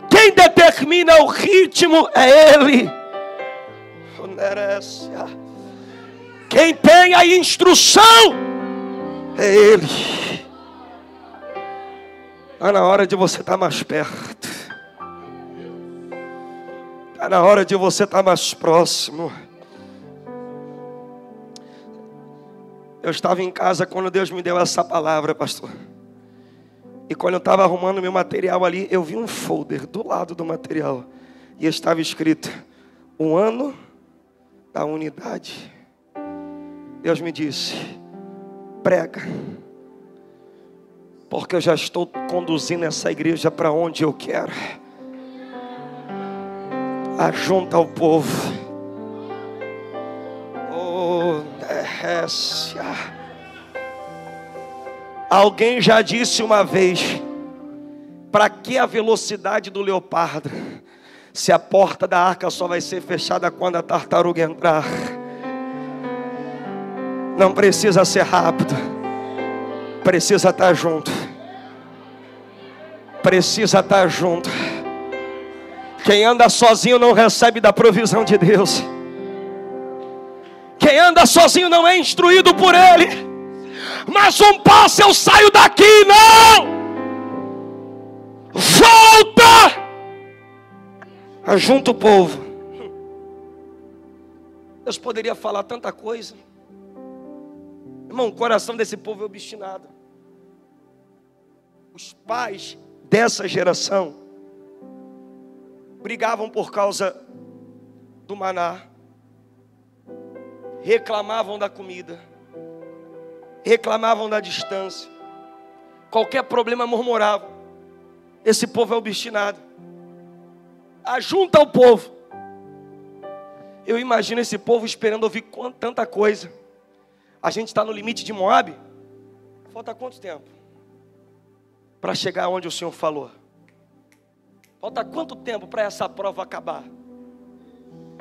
Quem determina o ritmo é Ele. Quem tem a instrução é Ele. Está na hora de você estar mais perto. Está na hora de você estar mais próximo. Eu estava em casa quando Deus me deu essa palavra, pastor. E quando eu estava arrumando meu material ali, eu vi um folder do lado do material. E estava escrito: o ano da unidade. Deus me disse: prega. Porque eu já estou conduzindo essa igreja para onde eu quero. Ajunta o povo. Alguém já disse uma vez: para que a velocidade do leopardo, se a porta da arca só vai ser fechada quando a tartaruga entrar? Não precisa ser rápido, precisa estar junto. Precisa estar junto. Quem anda sozinho não recebe da provisão de Deus. Quem anda sozinho não é instruído por Ele. Mas um passo eu saio daqui, não! Volta! Ajunta o povo. Deus poderia falar tanta coisa. Irmão, o coração desse povo é obstinado. Os pais dessa geração brigavam por causa do maná, reclamavam da comida, reclamavam da distância, qualquer problema murmuravam. Esse povo é obstinado. Ajunta o povo. Eu imagino esse povo esperando ouvir tanta coisa. A gente está no limite de Moabe. Falta quanto tempo para chegar onde o Senhor falou? Falta quanto tempo para essa prova acabar?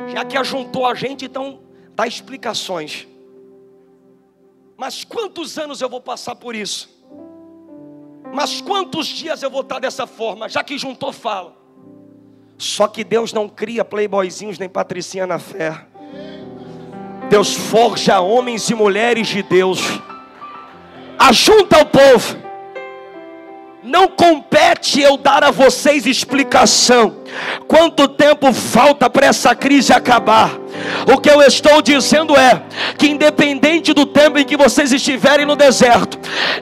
Já que ajuntou a gente, então dá explicações. Mas quantos anos eu vou passar por isso? Mas quantos dias eu vou estar dessa forma? Já que juntou, fala. Só que Deus não cria playboyzinhos nem patricinha na fé. Deus forja homens e mulheres de Deus. Ajunta o povo. Não compete eu dar a vocês explicação. Quanto tempo falta para essa crise acabar? O que eu estou dizendo é que independente do tempo em que vocês estiverem no deserto,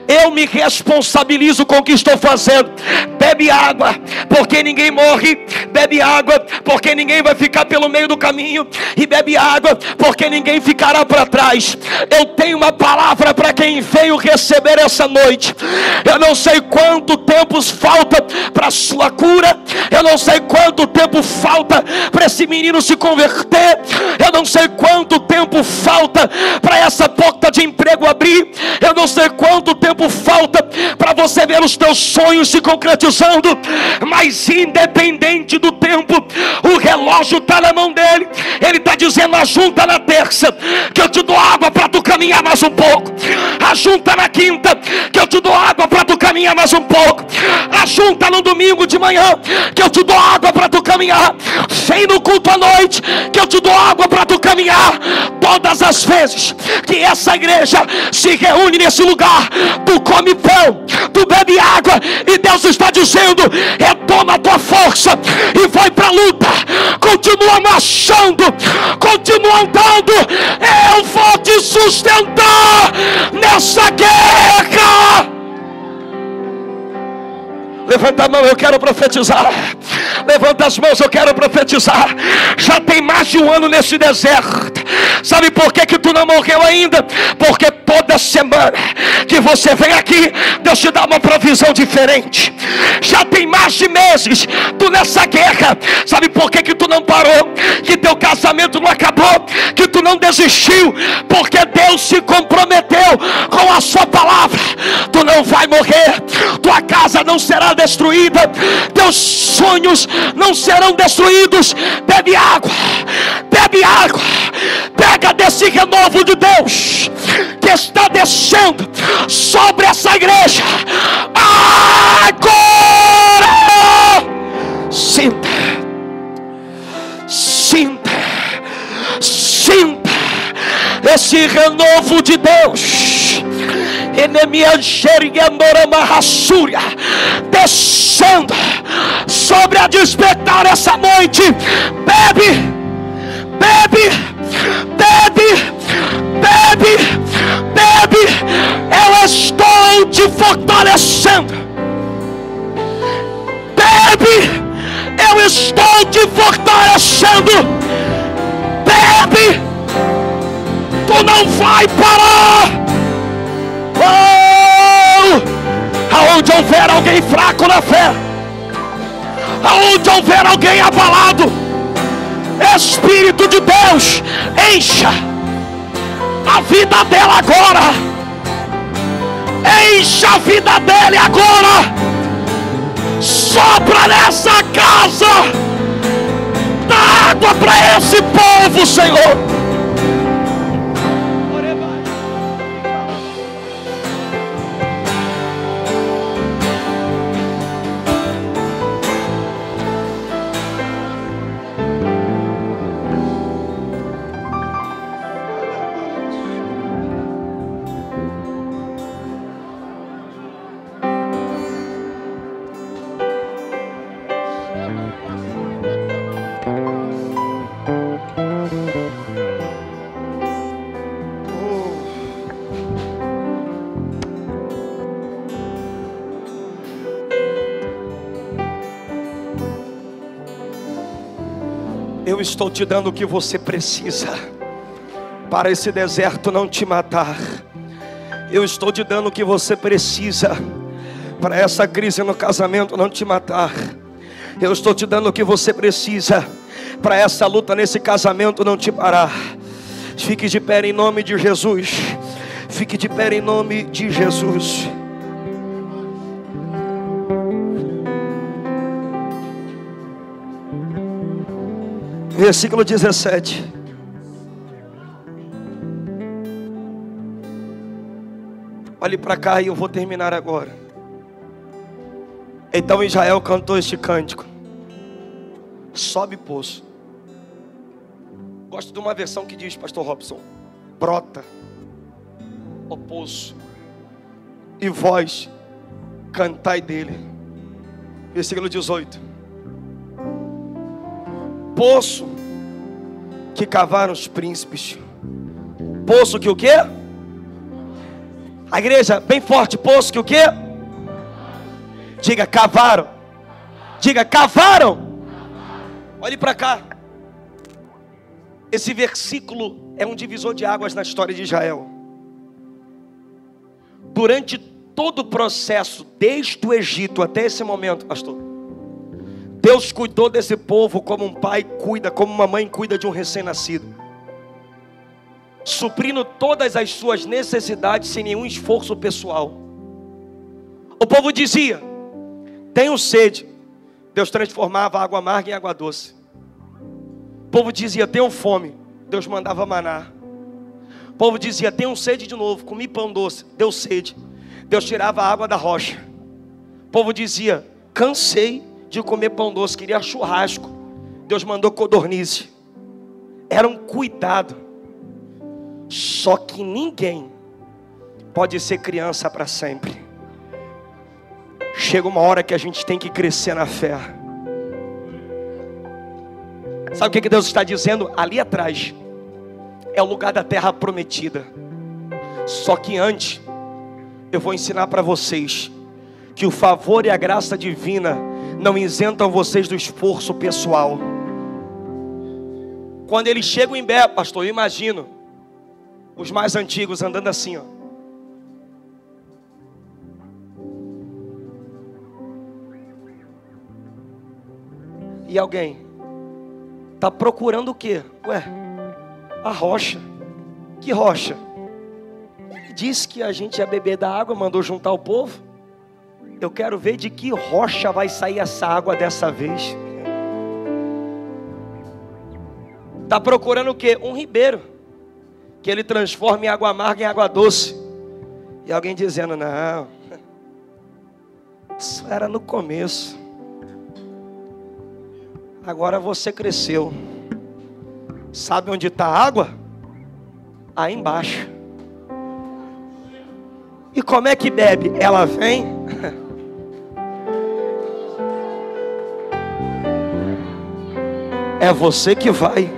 eu me responsabilizo com o que estou fazendo. Bebe água, porque ninguém morre. Bebe água, porque ninguém vai ficar pelo meio do caminho. E bebe água, porque ninguém ficará para trás. Eu tenho uma palavra para quem veio receber essa noite. Eu não sei quanto tempo falta para a sua cura. Eu não sei quanto tempo falta para esse menino se converter. Eu não sei quanto tempo falta para essa porta de emprego abrir. Eu não sei quanto tempo falta para você ver os teus sonhos se concretizando. Mas independente do tempo, o relógio está na mão dele. Ele está dizendo: ajunta na terça, que eu te dou água para tu caminhar mais um pouco. Ajunta na quinta, que eu te dou água para tu caminhar mais um pouco. Ajunta no domingo de manhã, que eu te dou água para tu caminhar. Vem no culto à noite, que eu te dou água para tu caminhar. Todas as vezes que essa igreja se reúne nesse lugar, tu come pão, tu bebe água, e Deus está dizendo: retoma a tua força e vai para a luta. Continua marchando, continua andando. Eu vou te sustentar nessa guerra. Levanta a mão, eu quero profetizar. Levanta as mãos, eu quero profetizar. Já tem mais de um ano nesse deserto. Sabe por que tu não morreu ainda? Porque toda semana que você vem aqui, Deus te dá uma provisão diferente. Já tem mais de meses tu nessa guerra. Sabe por que tu não parou? Que teu casamento não acabou, que tu não desistiu, porque Deus se comprometeu com a sua palavra. Tu não vai morrer, tua casa não será destruída, teus sonhos não serão destruídos. Bebe água, bebe água. Pega desse renovo de Deus que está descendo sobre essa igreja agora. Sinta, sinta, sinta esse renovo de Deus. Descendo sobre a despertar essa noite. Bebe, bebe, bebe, bebe, bebe. Bebe, eu estou te fortalecendo. Bebe, eu estou te fortalecendo. Bebe, tu não vai parar. Oh! Aonde houver alguém fraco na fé, aonde houver alguém abalado, Espírito de Deus, encha a vida dela agora. Encha a vida dele agora. Sopra nessa casa. Dá água para esse povo, Senhor. Eu estou te dando o que você precisa para esse deserto não te matar. Eu estou te dando o que você precisa para essa crise no casamento não te matar. Eu estou te dando o que você precisa para essa luta nesse casamento não te parar. Fique de pé em nome de Jesus. Fique de pé em nome de Jesus. Versículo 17. Olhe para cá e eu vou terminar agora. Então Israel cantou este cântico: sobe poço. Gosto de uma versão que diz, pastor Robson: brota o poço, e vós cantai dele. Versículo 18. Poço que cavaram os príncipes. Poço que o quê? A igreja bem forte. Poço que o quê? Diga, cavaram. Diga, cavaram. Olhe para cá. Esse versículo é um divisor de águas na história de Israel. Durante todo o processo, desde o Egito até esse momento, pastor, Deus cuidou desse povo como um pai cuida, como uma mãe cuida de um recém-nascido, suprindo todas as suas necessidades sem nenhum esforço pessoal. O povo dizia: tenho sede. Deus transformava a água amarga em água doce. O povo dizia: tenho fome. Deus mandava maná. O povo dizia: tenho sede de novo. Comi pão doce. Deu sede. Deus tirava a água da rocha. O povo dizia: cansei de comer pão doce, queria churrasco. Deus mandou codornize. Era um cuidado. Só que ninguém pode ser criança para sempre. Chega uma hora que a gente tem que crescer na fé. Sabe o que Deus está dizendo? Ali atrás é o lugar da terra prometida. Só que antes eu vou ensinar para vocês que o favor e a graça divina não isentam vocês do esforço pessoal. Quando eles chegam em Bé, pastor, eu imagino os mais antigos andando assim, ó. E alguém está procurando o quê? Ué, a rocha. Que rocha? Ele disse que a gente ia beber da água, mandou juntar o povo. Eu quero ver de que rocha vai sair essa água dessa vez. Está procurando o quê? Um ribeiro, que ele transforma em água amarga em água doce. E alguém dizendo: não, isso era no começo. Agora você cresceu. Sabe onde está a água? Aí embaixo. E como é que bebe? Ela vem. É você que vai.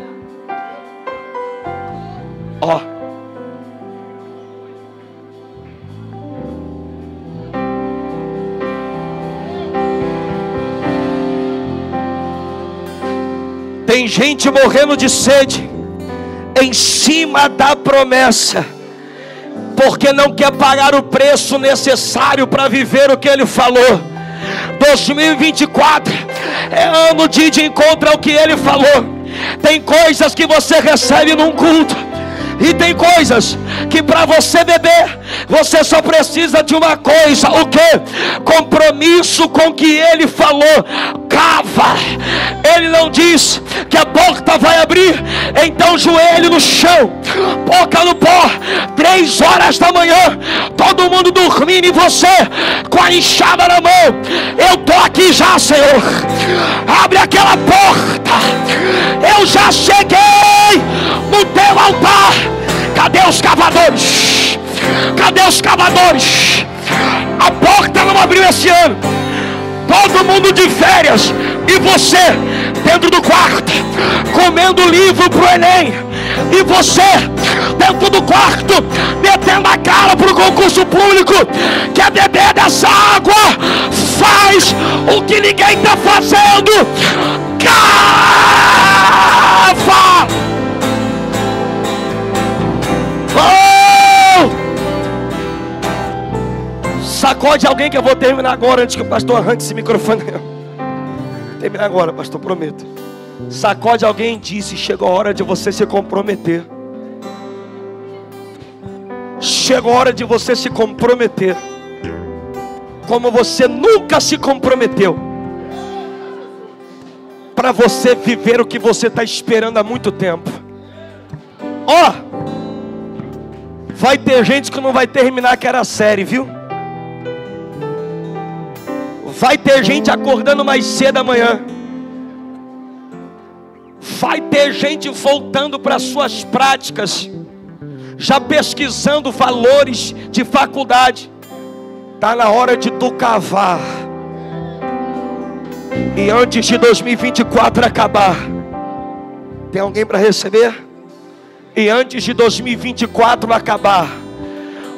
Ó. Tem gente morrendo de sede em cima da promessa, porque não quer pagar o preço necessário para viver o que Ele falou. 2024 é ano de encontro ao que Ele falou. Tem coisas que você recebe num culto, e tem coisas que para você beber, você só precisa de uma coisa. O que? Compromisso com o que Ele falou. Cava. Ele não diz que a porta vai abrir, então joelho no chão, boca no pó, 3 horas da manhã, todo mundo dormindo e você com a enxada na mão. Eu tô aqui já, Senhor, abre aquela porta, eu já cheguei no teu altar. Cadê os cavadores? Cadê os cavadores? A porta não abriu esse ano. Todo mundo de férias, e você dentro do quarto comendo livro pro Enem, e você dentro do quarto metendo a cara pro concurso público. Quer beber dessa água? Faz o que ninguém tá fazendo. Cava! Sacode alguém, que eu vou terminar agora, antes que o pastor arranque esse microfone. Vou terminar agora, pastor, prometo. Sacode alguém e disse: chegou a hora de você se comprometer. Chegou a hora de você se comprometer, como você nunca se comprometeu, para você viver o que você está esperando há muito tempo. Ó, vai ter gente que não vai terminar aquela série, viu? Vai ter gente acordando mais cedo amanhã. Vai ter gente voltando para suas práticas, já pesquisando valores de faculdade. Está na hora de tu cavar. E antes de 2024 acabar, tem alguém para receber? E antes de 2024 acabar,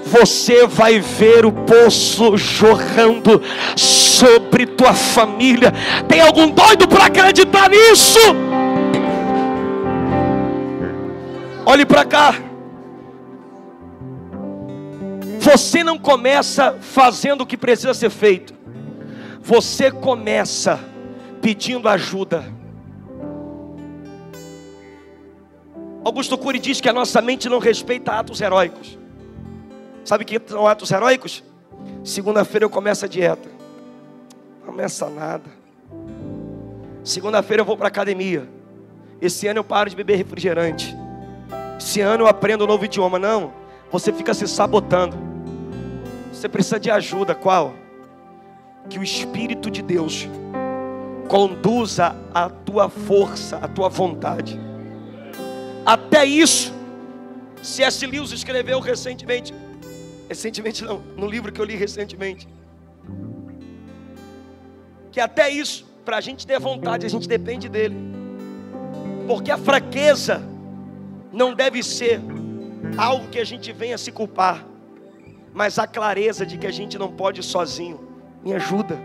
você vai ver o poço jorrando sobre tua família. Tem algum doido para acreditar nisso? Olhe para cá. Você não começa fazendo o que precisa ser feito. Você começa pedindo ajuda. Augusto Cury diz que a nossa mente não respeita atos heróicos. Sabe o que são atos heróicos? Segunda-feira eu começo a dieta. Não começa nada. Segunda-feira eu vou para a academia. Esse ano eu paro de beber refrigerante. Esse ano eu aprendo um novo idioma. Não, você fica se sabotando. Você precisa de ajuda. Qual? Que o Espírito de Deus conduza a tua força, a tua vontade. Até isso, C.S. Lewis escreveu recentemente não, no livro que eu li recentemente, que até isso, para a gente ter vontade, a gente depende dele. Porque a fraqueza não deve ser algo que a gente venha se culpar, mas a clareza de que a gente não pode ir sozinho. Me ajuda.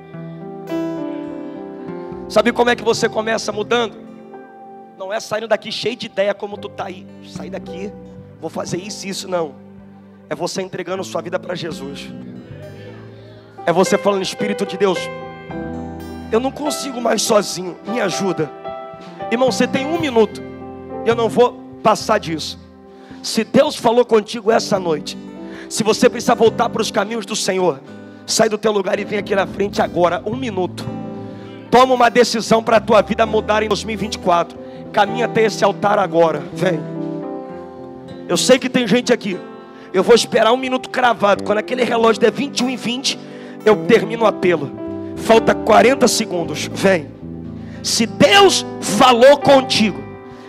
Sabe como é que você começa mudando? Não é saindo daqui cheio de ideia como tu tá aí. Sair daqui, vou fazer isso e isso, não. É você entregando sua vida para Jesus. É você falando: Espírito de Deus, eu não consigo mais sozinho, me ajuda. Irmão, você tem 1 minuto. Eu não vou passar disso. Se Deus falou contigo essa noite, se você precisa voltar para os caminhos do Senhor, sai do teu lugar e vem aqui na frente agora. 1 minuto. Toma uma decisão para a tua vida mudar em 2024. Caminha até esse altar agora. Vem. Eu sei que tem gente aqui. Eu vou esperar 1 minuto cravado. Quando aquele relógio der 21h20, eu termino o apelo. Falta 40 segundos. Vem. Se Deus falou contigo,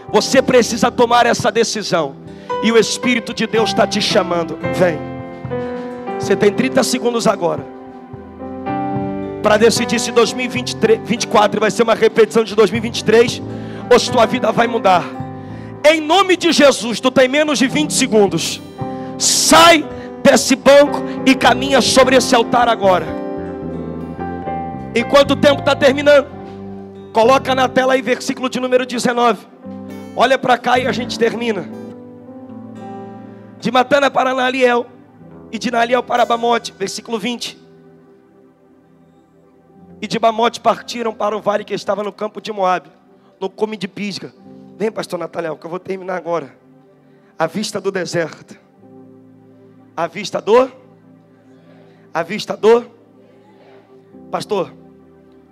você precisa tomar essa decisão. E o Espírito de Deus está te chamando. Vem. Você tem 30 segundos agora para decidir se 2024 vai ser uma repetição de 2023 ou se tua vida vai mudar. Em nome de Jesus, tu tem menos de 20 segundos. Sai desse banco e caminha sobre esse altar agora. Enquanto o tempo está terminando, Coloca na tela aí versículo de número 19. Olha para cá e a gente termina. De Matana para Naliel, e de Naliel para Bamote, versículo 20. E de Bamote partiram para o vale que estava no campo de Moabe, no cume de Pisga. Vem, pastor Natanael, que eu vou terminar agora. À vista do deserto. À vista do? À vista do? Pastor,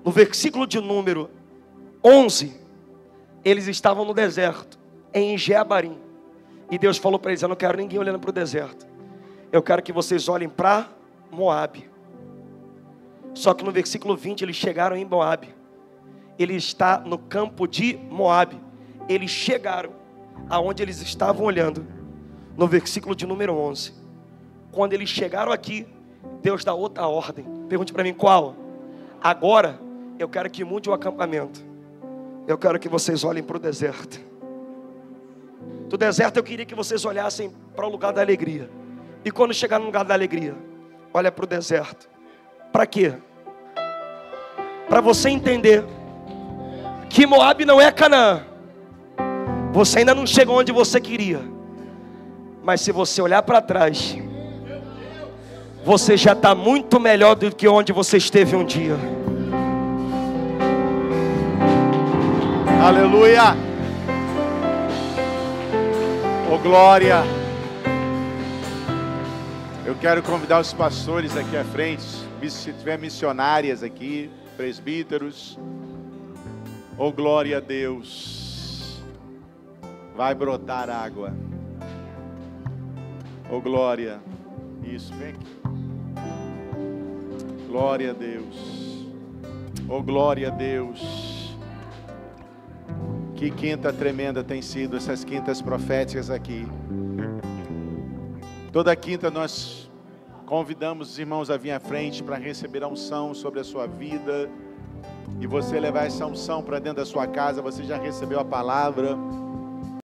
no versículo de número 11, eles estavam no deserto, em Jeabarim. E Deus falou para eles: eu não quero ninguém olhando para o deserto. Eu quero que vocês olhem para Moabe. Só que no versículo 20 eles chegaram em Moabe. Ele está no campo de Moabe. Eles chegaram aonde eles estavam olhando. No versículo de número 11. Quando eles chegaram aqui, Deus dá outra ordem. Pergunte para mim qual? Agora eu quero que mude o acampamento. Eu quero que vocês olhem para o deserto. Do deserto eu queria que vocês olhassem para o lugar da alegria. E quando chegar no lugar da alegria, olha para o deserto. Para quê? Para você entender que Moabe não é Canaã. Você ainda não chegou onde você queria. Mas se você olhar para trás, você já está muito melhor do que onde você esteve um dia. Aleluia. Oh glória. Eu quero convidar os pastores aqui à frente. Se tiver missionárias aqui, presbíteros. Oh glória a Deus. Vai brotar água. Oh glória. Isso, vem aqui. Glória a Deus. Oh glória a Deus. Que quinta tremenda tem sido essas quintas proféticas aqui. Toda quinta nós convidamos os irmãos a vir à frente para receber a unção sobre a sua vida. E você levar essa unção para dentro da sua casa. Você já recebeu a palavra.